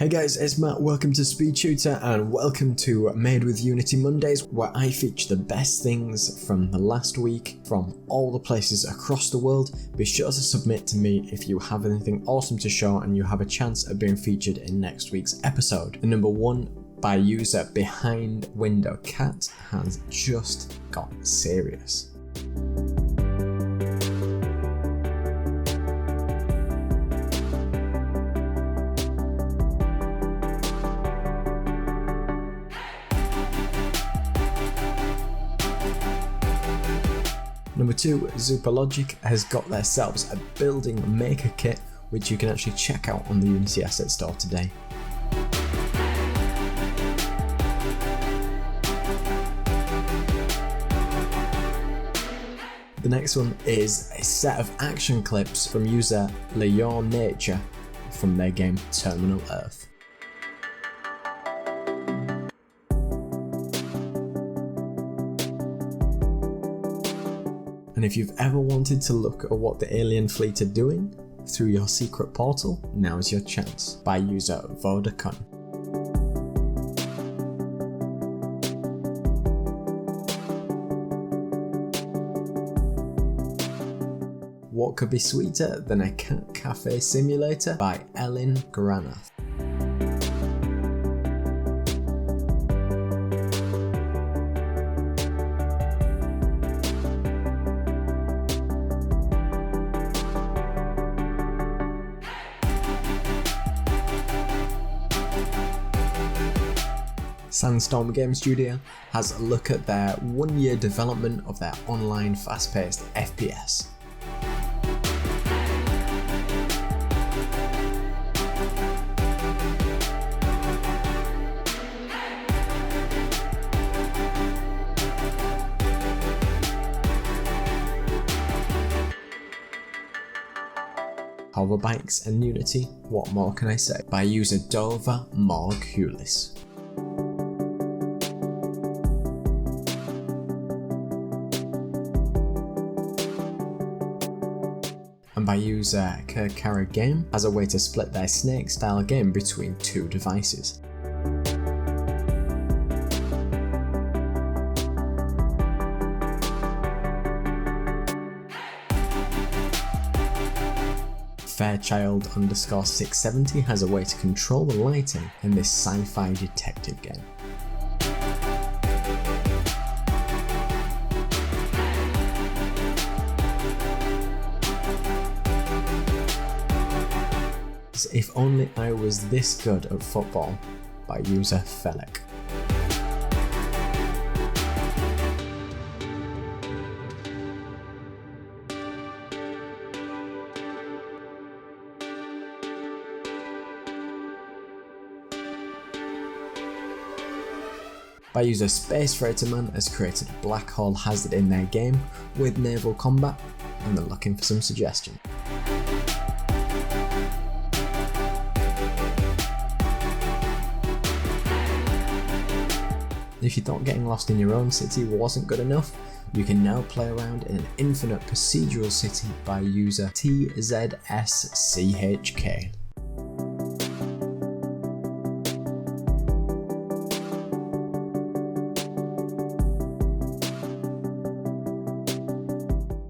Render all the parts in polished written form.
Hey guys, it's Matt, welcome to Speed Tutor and welcome to Made with Unity Mondays, where I feature the best things from the last week from all the places across the world. Be sure to submit to me if you have anything awesome to show and you have a chance of being featured in next week's episode. The number one by user Behind Window Cat has just got serious. Number 2, Zoopologic has got themselves a building maker kit which you can actually check out on the Unity Asset Store today. The next one is a set of action clips from user Leon Nature from their game Terminal Earth. And if you've ever wanted to look at what the alien fleet are doing through your secret portal, now's your chance, by user Vodacon. What could be sweeter than a cat cafe simulator by Ellen Granath? Sandstorm Game Studio has a look at their 1-year development of their online fast-paced FPS. Hoverbikes and Unity, what more can I say? By user Dover Morgulis. And by user Kerkara Game as a way to split their Snake style game between 2 devices. Fairchild_670 has a way to control the lighting in this sci-fi detective game. If Only I Was This Good at Football by user Felek. By user Space Freighterman has created a black hole hazard in their game with naval combat, and they're looking for some suggestions. If you thought getting lost in your own city wasn't good enough, you can now play around in an infinite procedural city by user TZSCHK.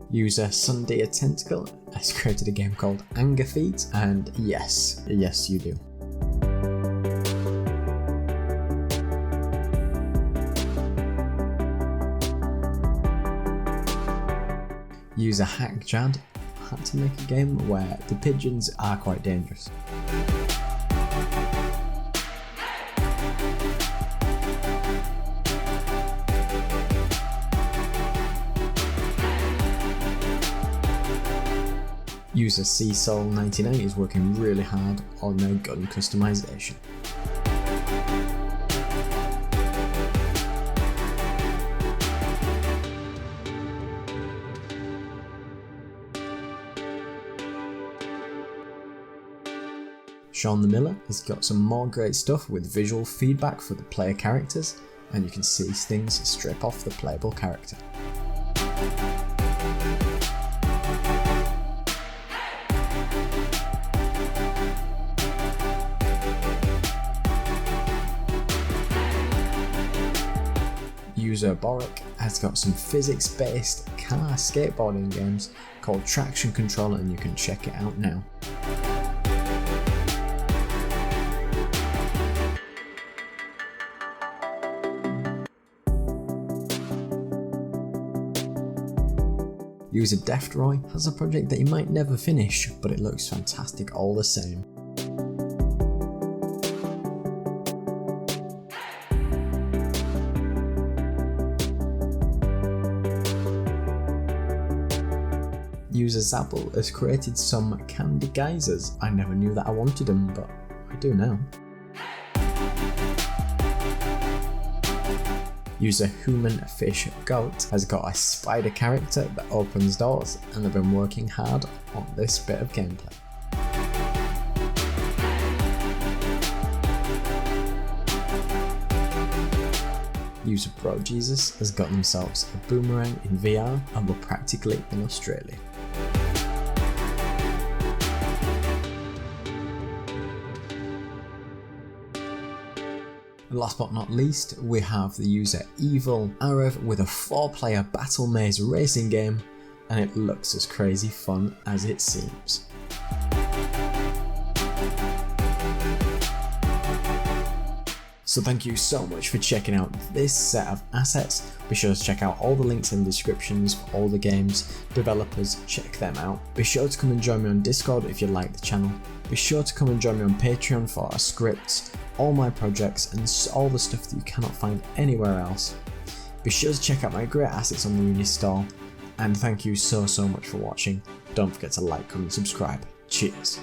User Sunday a Tentacle has created a game called Anger Feet, and yes you do. User HackJad had to make a game where the pigeons are quite dangerous. User CSoul99 is working really hard on their gun customization. Sean the Miller has got some more great stuff with visual feedback for the player characters, and you can see things strip off the playable character. User Boric has got some physics-based car skateboarding games called Traction Control, and you can check it out now. User Deftroy has a project that you might never finish, but it looks fantastic all the same. User Zabel has created some candy geysers. I never knew that I wanted them, but I do now. User Human Fish Goat has got a spider character that opens doors, and they've been working hard on this bit of gameplay. User Bro Jesus has got themselves a boomerang in VR, and we're practically in Australia. And last but not least, we have the user Evil Arev with a 4-player battle maze racing game, and it looks as crazy fun as it seems. So thank you so much for checking out this set of assets. Be sure to check out all the links in the descriptions for all the games, developers, check them out. Be sure to come and join me on Discord if you like the channel. Be sure to come and join me on Patreon for our scripts, all my projects, and all the stuff that you cannot find anywhere else. Be sure to check out my great assets on the Uni store, and thank you so much for watching. Don't forget to like, comment, and subscribe. Cheers.